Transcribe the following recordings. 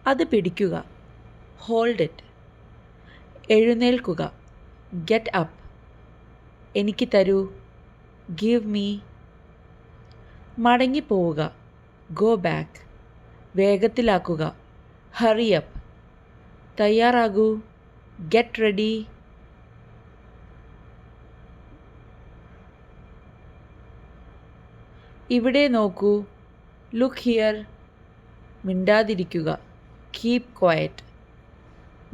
അത് പിടിക്കുക. Hold it. എഴുന്നേൽക്കുക. Get up. എനിക്ക് തരൂ. Give me. മടങ്ങിപ്പോവുക. Go back. വേഗത്തിലാക്കുക. Hurry up. തയ്യാറാകൂ. Get ready. ഇവിടെ നോക്കൂ. Look here. മിണ്ടാതിരിക്കുക. Keep quiet.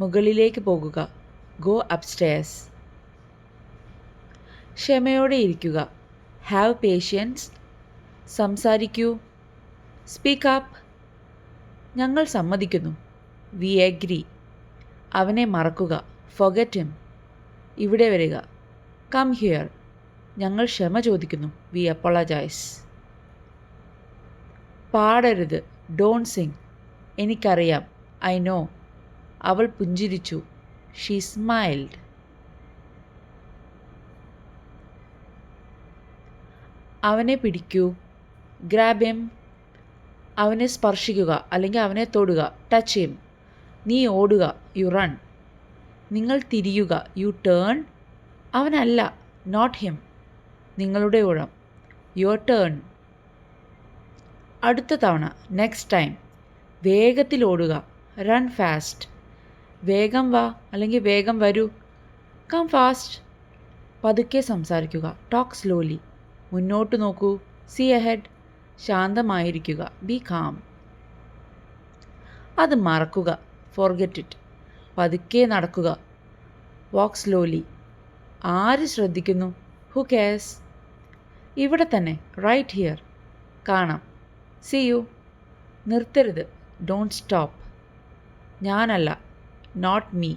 മുകളിലേക്ക് പോകുക. Go upstairs. ക്ഷമയോടെ ഇരിക്കുക. Have patience. സംസാരിക്കൂ. Speak up. ഞങ്ങൾ സമ്മതിക്കുന്നു. We agree. അവനെ മറക്കുക. Forget him. ഇവിടെ വരിക. Come here. ഞങ്ങൾ ക്ഷമ ചോദിക്കുന്നു. We apologise. പാടരുത്. Don't sing. എനിക്കറിയാം. I know. അവൾ പുഞ്ചിരിച്ചു. She smiled. അവനെ പിടിക്കൂ. Grab him. അവനെ സ്പർശിക്കുക അല്ലെങ്കിൽ അവനെ തൊടുക. Touch him. നീ ഓടുക. You run. നിങ്ങൾ തിരിയുക. You turn. അവനല്ല. Not him. നിങ്ങളുടെ ഊഴം. Your turn. അടുത്ത തവണ. Next time. വേഗത്തിൽ ഓടുക. Run fast. വേഗം വാ അല്ലെങ്കിൽ വേഗം വരൂ. Come fast. പതുക്കെ സംസാരിക്കുക. Talk slowly. മുന്നോട്ട് നോക്കൂ. See ahead. ശാന്തമായിരിക്കുക. Be calm. അത് മറക്കുക. Forget it. പതുക്കെ നടക്കുക. Walk slowly. ആര് ശ്രദ്ധിക്കുന്നു? Who cares? ഇവിടെ തന്നെ. Right here. കാണാം. See you. നിർത്തരുത്. Don't stop. ഞാനല്ല. Not me.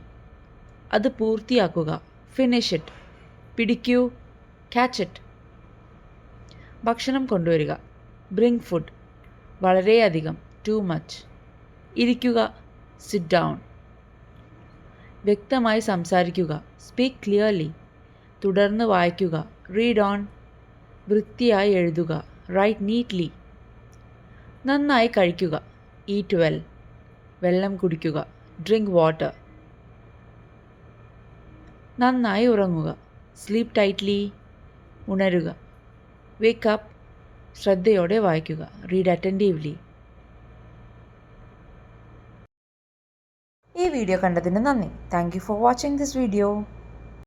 അത് പൂർത്തിയാക്കുക. Finish it. പിടിക്കൂ. Catch it. ഭക്ഷണം കൊണ്ടുവരിക. Bring food. വളരെയധികം. Too much. ഇരിക്കുക. Sit down. വ്യക്തമായി സംസാരിക്കുക. Speak clearly. തുടർന്ന് വായിക്കുക. Read on. വൃത്തിയായി എഴുതുക. Write neatly. നന്നായി കഴിക്കുക. Eat well. വെള്ളം കുടിക്കുക. Drink water. നന്നായി ഉറങ്ങുക. Sleep tightly. ഉണരുക. Wake up. ശ്രദ്ധയോടെ വായിക്കുക. Read attentively. ഈ വീഡിയോ കണ്ടതിന് നന്ദി. Thank you for watching this video.